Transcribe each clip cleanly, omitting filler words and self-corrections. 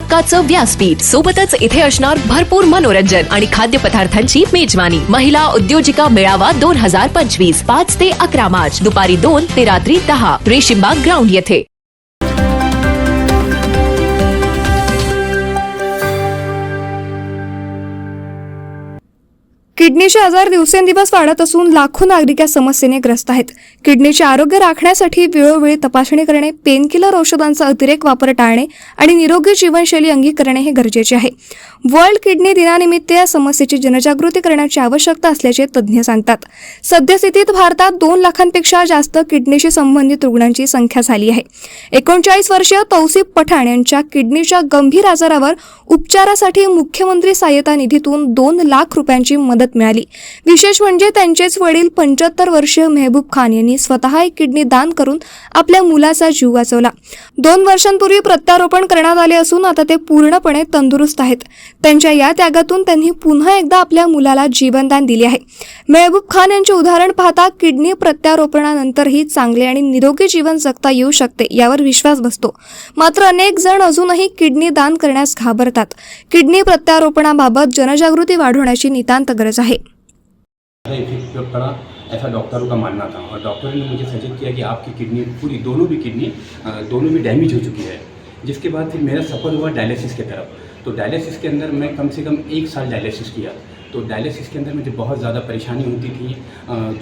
हक्काचं व्यासपीठ, सोबतच इथे असणार भरपूर मनोरंजन आणि खाद्यपदार्थांची मेजवानी. महिला उद्योजिका मेळावा 2025 5 ते 11 मार्च दुपारी 2 ते रात्री 10 रेशीमबाग ग्राउंड येथे. किडनीचे आजार दिवसेंदिवस वाढत असून लाखो नागरिक या समस्येने ग्रस्त आहेत. किडनीचे आरोग्य राखण्यासाठी वेळोवेळी तपासणी करणे, पेनकिलर औषधांचा अतिरेक वापर टाळणे आणि निरोगी जीवनशैली अंगीकारणे हे गरजेचे आहे. वर्ल्ड किडनी दिनानिमित्त या समस्येची जनजागृती करण्याची आवश्यकता असल्याचे तज्ज्ञ सांगतात. सद्यस्थितीत भारतात 2 लाखांपेक्षा जास्त किडनीशी संबंधित रुग्णांची संख्या झाली आहे. 39 वर्षीय तौसिफ पठाण यांच्या किडनीच्या गंभीर आजारावर उपचारासाठी मुख्यमंत्री सहाय्यता निधीतून 2 लाख रुपयांची मदत मिळाली. विशेष म्हणजे त्यांचेच वडील 75 वर्षीय मेहबूब खान यांनी स्वतः एक किडनी दान करून आपल्या मुलाचा जीव वाचवला. 2 वर्षांपूर्वी प्रत्यारोपण करण्यात आले असून आता ते पूर्णपणे तंदुरुस्त आहेत. त्यांच्या या त्यागातून त्यांनी पुन्हा एकदा आपल्या मुलाला जीवनदान दिले आहे. मेहबूब खान यांचे उदाहरण पाहता किडनी प्रत्यारोपणानंतरही चांगले आणि निरोगी जीवन जगता येऊ शकते यावर विश्वास बसतो. मात्र अनेक जण अजूनही किडनी दान करण्यास घाबरतात. किडनी प्रत्यारोपणाबाबत जनजागृती वाढवण्याची नितांत गरज आहे. इफेक्ट पड़ा ऐसा डॉक्टरों का मानना था और डॉक्टरों ने मुझे सजेस्ट किया कि आपकी किडनी पूरी दोनों भी डैमेज हो चुकी है. जिसके बाद फिर मेरा सफ़र हुआ डायलिसिस की तरफ. तो डायलिसिस के अंदर मैं कम से कम 1 साल डायलिसिस किया. तो डायलिसिस के अंदर मुझे बहुत ज़्यादा परेशानी होती थी.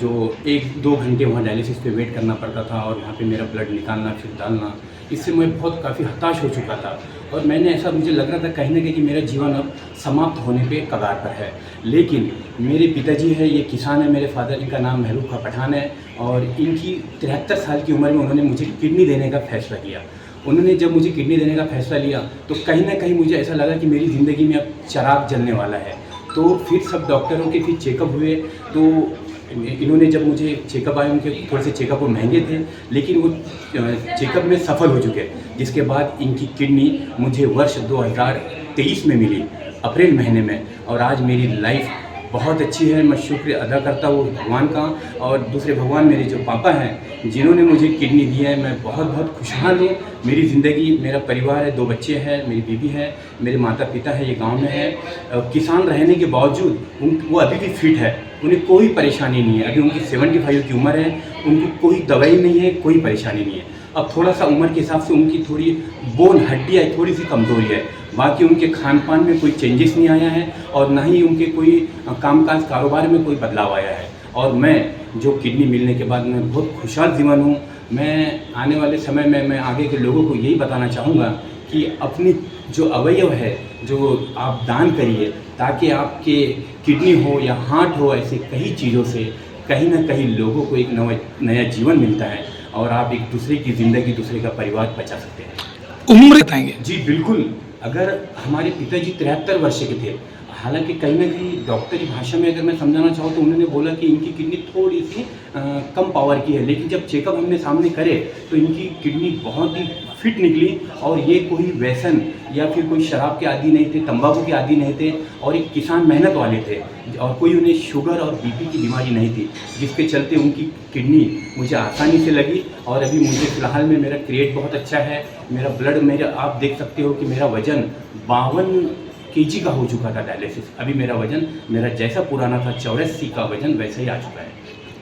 जो 1-2 घंटे वहाँ डायलिसिस पे वेट करना पड़ता था और वहाँ पे मेरा ब्लड निकालना फिर डालना, इससे मैं बहुत काफ़ी हताश हो चुका था. और मुझे लग रहा था कहीं ना कहीं कि मेरा जीवन अब समाप्त होने पे कगार पर है. लेकिन मेरे पिताजी है, ये किसान है, मेरे फादर, इनका नाम मेहबूब खां पठान है और इनकी 73 साल की उम्र में उन्होंने मुझे किडनी देने का फैसला किया. उन्होंने जब मुझे किडनी देने का फैसला लिया तो कहीं ना कहीं मुझे ऐसा लगा कि मेरी ज़िंदगी में अब चिराग जलने वाला है. तो फिर सब डॉक्टरों के फिर चेकअप हुए. तो इन्होंने जब मुझे चेकअप आए, उनके थोड़े से चेकअप वो महंगे थे लेकिन वो चेकअप में सफल हो चुके. जिसके बाद इनकी किडनी मुझे वर्ष 2023 में मिली, अप्रैल महीने में. और आज मेरी लाइफ बहुत अच्छी है. मैं शुक्र अदा करता हूँ भगवान का. और दूसरे भगवान मेरे जो पापा हैं जिन्होंने मुझे किडनी दी है, मैं बहुत बहुत खुशहाल हूँ. मेरी ज़िंदगी, मेरा परिवार है, 2 बच्चे हैं, मेरी बीवी है, मेरे माता पिता है, ये गांव में है. किसान रहने के बावजूद वो अभी भी फिट है, उन्हें कोई परेशानी नहीं है. अभी उनकी 75 की उम्र है, उनकी कोई दवाई नहीं है, कोई परेशानी नहीं है. अब थोड़ा सा उम्र के हिसाब से उनकी थोड़ी बोन हड्डियाँ थोड़ी सी कमज़ोरी है. बाकी उनके खान पान में कोई चेंजेस नहीं आया है और ना ही उनके कोई कामकाज कारोबार में कोई बदलाव आया है. और मैं जो किडनी मिलने के बाद मैं बहुत खुशहाल जीवन हूँ. मैं आने वाले समय में मैं आगे के लोगों को यही बताना चाहूँगा कि अपनी जो अवयव है जो आप दान करिए, ताकि आपके किडनी हो या हार्ट हो, ऐसे कई चीज़ों से कहीं ना कहीं लोगों को एक नया जीवन मिलता है और आप एक दूसरे की ज़िंदगी, दूसरे का परिवार बचा सकते हैं. उम्र बताएंगे? जी बिल्कुल. अगर हमारे पिताजी 73 वर्ष के थे, हालांकि कहीं ना कहीं डॉक्टरी भाषा में अगर मैं समझाना चाहूँ तो उन्होंने बोला कि इनकी किडनी थोड़ी सी कम पावर की है. लेकिन जब चेकअप हमने सामने करे तो इनकी किडनी बहुत ही फिट निकली. और ये कोई व्यसन या फिर कोई शराब के आदी नहीं थे, तंबाकू के आदी नहीं थे और एक किसान मेहनत वाले थे और कोई उन्हें शुगर और बीपी की बीमारी नहीं थी, जिसके चलते उनकी किडनी मुझे आसानी से लगी. और अभी मुझे फ़िलहाल में मेरा क्रिएट बहुत अच्छा है. मेरा ब्लड आप देख सकते हो कि मेरा वज़न 52 kg का हो चुका था डायलिसिस. अभी मेरा वज़न मेरा जैसा पुराना था 84 का वज़न वैसा ही आ चुका है.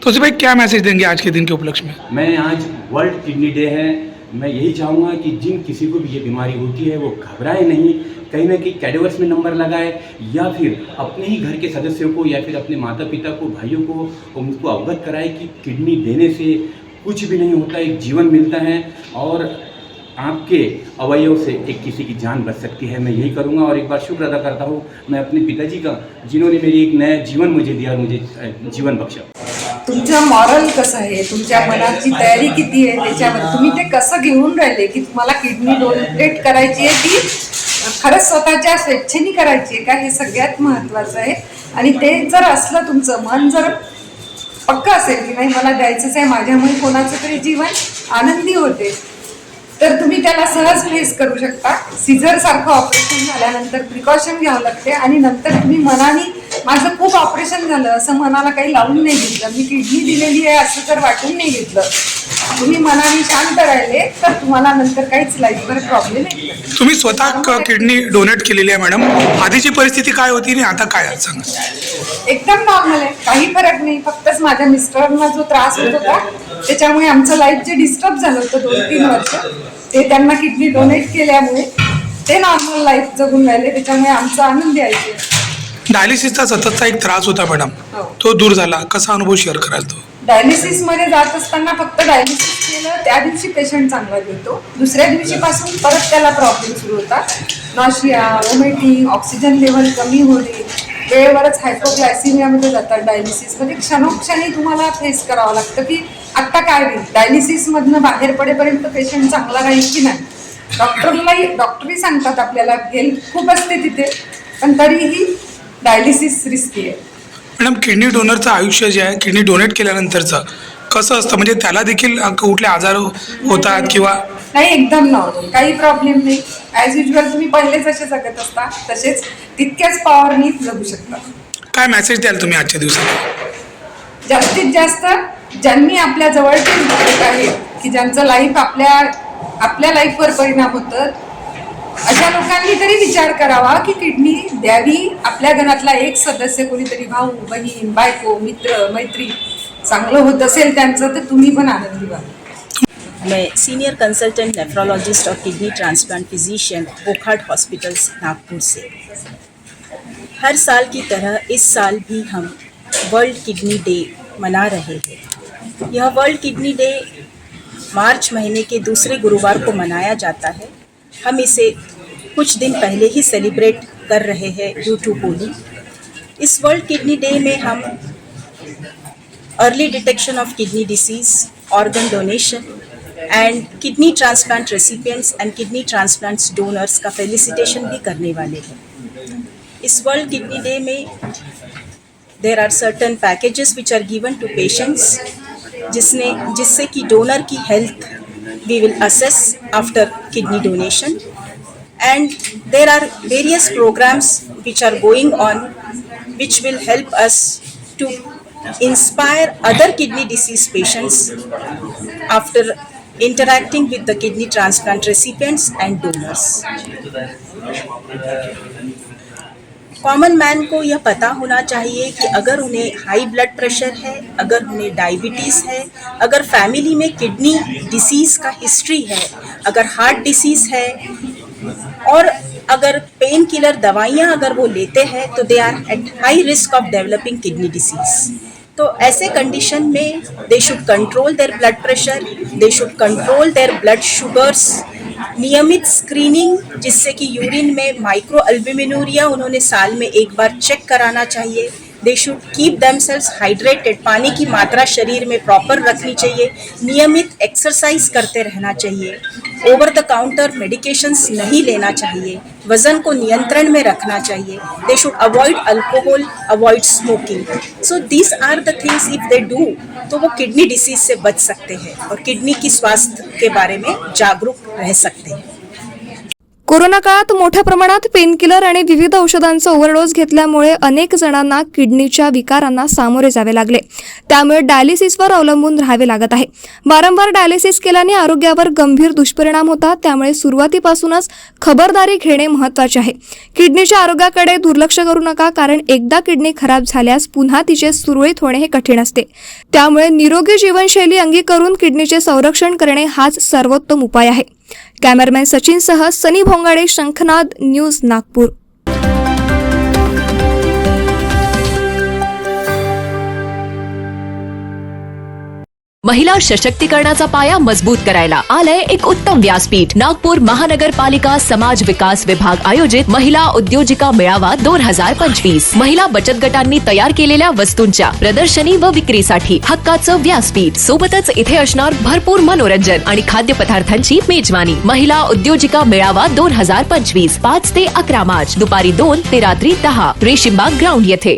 तो भाई क्या मैसेज देंगे आज के दिन के उपलक्ष्य में? मैं आज वर्ल्ड किडनी डे है. मैं यही चाहूँगा कि जिन किसी को भी ये बीमारी होती है वो घबराए नहीं, कहीं ना कहीं कैडेवर्स में नंबर लगाए या फिर अपने ही घर के सदस्यों को या फिर अपने माता पिता को, भाइयों को, उनको अवगत कराए कि किडनी देने से कुछ भी नहीं होता, एक जीवन मिलता है और आपके अवयव से एक किसी की जान बच सकती है. मैं यही करूँगा और एक बार शुक्र अदा करता हूँ मैं अपने पिताजी का, जिन्होंने मेरी एक नया जीवन मुझे दिया और मुझे जीवन बख्शा. तुमचं मॉरल कसं आहे, तुमच्या मनाची तयारी किती आहे, त्याच्यावर तुम्ही ते कसं घेऊन राहिले की तुम्हाला किडनी डोनेट करायची आहे ती खरंच स्वतःच्या स्वेच्छेने करायची आहे का, हे सगळ्यात महत्त्वाचं आहे. आणि ते जर असलं, तुमचं मन जर पक्का असेल की नाही मला द्यायचंच आहे, माझ्यामुळे कोणाचं तरी जीवन आनंदी होते, तर तुम्ही त्याला सहज फेस करू शकता. सीझर सारखं ऑपरेशन झाल्यानंतर प्रिकॉशन घ्यावं लागते आणि नंतर तुम्ही मनाने माझं खूप ऑपरेशन झालं असं मनाला काही लावून नाही घेतलं, मी किडनी दिलेली आहे असं तर वाटून नाही घेतलं. तुम्ही मनाने शांत राहिले तर तुम्हाला नंतर काहीच लाईफवर प्रॉब्लेम येत नाही. तुम्ही स्वतः किडनी डोनेट केलेली आहे मॅडम. आधीची परिस्थिती काय होती आणि आता काय आहे सांगा. एकदम नॉर्मल आहे, काही फरक नाही. फक्तच माझ्या मिस्टरांना जो त्रास होत होता त्याच्यामुळे आमचं लाईफ जे डिस्टर्ब झालं होतं 2-3 वर्ष, ते त्यांना किडनी डोनेट केल्यामुळे ते नॉर्मल लाईफ जगून राहिले. त्याच्यामुळे आमचा आनंदी आहे. डायलिसिसचा सततचा एक त्रास होता मॅडम, हो. तो दूर झाला. कसा अनुभव शेअर कराल तो? डायलिसिस मध्ये जात असताना फक्त डायलिसिस केलं त्या दिवशी पेशंट चांगला घेतो, दुसऱ्या दिवशीपासून परत त्याला प्रॉब्लेम सुरू होतात. नॉशिया, वॉमिटिंग, ऑक्सिजन लेवल कमी होणे, वेळेवरच हायपोग्लायसिमियामध्ये जातात. डायलिसिसमध्ये क्षणोक्षणी तुम्हाला फेस करावं लागतं की आत्ता काय होईल. डायलिसिसमधनं बाहेर पडेपर्यंत पेशंट चांगला राहील की नाही. डॉक्टरही सांगतात आपल्याला हेल्प खूप असते तिथे, पण तरीही डायलिसिस रिस्की आहे. मॅडम, किडनी डोनरचं आयुष्य जे आहे, किडनी डोनेट केल्यानंतरचं कसं असतं? म्हणजे त्याला देखील कुठले आजार होतात किंवा नाही, एकदम नॉर्मल, काही प्रॉब्लेम नाही. ॲज युजल तुम्ही पहिले जसे जगत असता तसेच तितक्याच पॉवरनी जगू शकता. काय मेसेज द्याल तुम्ही आजच्या दिवसात? जास्तीत जास्त ज्यांनी आपल्या जवळचे लोक आहेत की ज्यांचं लाईफ आपल्या लाईफवर परिणाम होतं, अशा लोकांनी तरी विचार करावा की किडनी द्यावी. आपल्या घरातला एक सदस्य, कोणीतरी भाऊ, बहीण, बायको, मित्र, मैत्री चांगलं होत असेल त्यांचं, तर तुम्ही पण आनंदी व्हा. मैं सीनियर कंसल्टेंट नेफ्रोलॉजिस्ट और kidney transplant physician Wockhardt hospitals Nagpur से. हर साल की तरह इस साल भी हम वर्ल्ड किडनी डे मना रहे हैं. यह वर्ल्ड किडनी डे मार्च महीने के दूसरे गुरुवार को मनाया जाता है. हम इसे कुछ दिन पहले ही सेलिब्रेट कर रहे हैं ड्यू टू होली. इस वर्ल्ड किडनी डे में हम early detection of kidney disease, organ donation and kidney transplant recipients and kidney transplants donors का फेलिसिटेशन भी करने वाले हैं. इस वर्ल्ड किडनी डे में there are certain packages which are given to patients, जिससे कि डोनर की health we will assess after kidney donation, and there are various programs which are going on which will help us to inspire other kidney disease patients after interacting with the kidney transplant recipients and donors. Common man को यह पता होना चाहिए कि अगर उन्हें हाई blood pressure है, अगर उन्हें डायबिटीज़ है, अगर फैमिली में किडनी डिसीज़ का हिस्ट्री है, अगर हार्ट डिसीज़ है और अगर पेन किलर दवाइयाँ अगर वो लेते हैं, तो they are at high risk of developing kidney disease. तो ऐसे कंडीशन में they should control their blood pressure, they should control their blood sugars, नियमित स्क्रीनिंग जिससे कि यूरिन में माइक्रो अल्बुमिनुरिया उन्होंने साल में एक बार चेक कराना चाहिए. They should keep themselves hydrated, पानी की मात्रा शरीर में प्रॉपर रखनी चाहिए. नियमित एक्सरसाइज करते रहना चाहिए. ओवर द काउंटर मेडिकेशंस नहीं लेना चाहिए. वज़न को नियंत्रण में रखना चाहिए. They should avoid alcohol, avoid smoking. So these are the things if they do, तो वो किडनी डिसीज से बच सकते हैं और किडनी की स्वास्थ्य के बारे में जागरूक रह सकते हैं. कोरोना काळात मोठ्या प्रमाणात पेनकिलर आणि विविध औषधांचा ओव्हरडोस घेतल्यामुळे अनेक जणांना किडनीच्या विकारांना सामोरे जावे लागले. त्यामुळे डायलिसिसवर अवलंबून राहावे लागत आहे. वारंवार डायलिसिस केल्याने आरोग्यावर गंभीर दुष्परिणाम होतात. त्यामुळे सुरुवातीपासूनच खबरदारी घेणे महत्त्वाचे आहे. किडनीच्या आरोग्याकडे दुर्लक्ष करू नका, कारण एकदा किडनी खराब झाल्यास पुन्हा तिचे सुरळीत होणे हे कठीण असते. त्यामुळे निरोगी जीवनशैली अंगीकारून किडनीचे संरक्षण करणे हाच सर्वोत्तम उपाय आहे. कॅमेरामॅन सचिनसह सनी भोंगाडे, शंखनाद न्यूज, नागपूर. महिला सशक्तीकरणाचा पाया मजबूत करायला आलंय एक उत्तम व्यासपीठ. नागपूर महानगरपालिका समाज विकास विभाग आयोजित महिला उद्योजिका मेळावा 2025. महिला बचत गटांनी तयार केलेल्या वस्तूंच्या प्रदर्शनी व विक्रीसाठी हक्काचं व्यासपीठ. सोबतच इथे असणार भरपूर मनोरंजन आणि खाद्यपदार्थांची मेजवानी. महिला उद्योजिका मेळावा 2025 5 ते 11 मार्च दुपारी 2 ते रात्री 10 रेशीमबाग ग्राउंड येथे.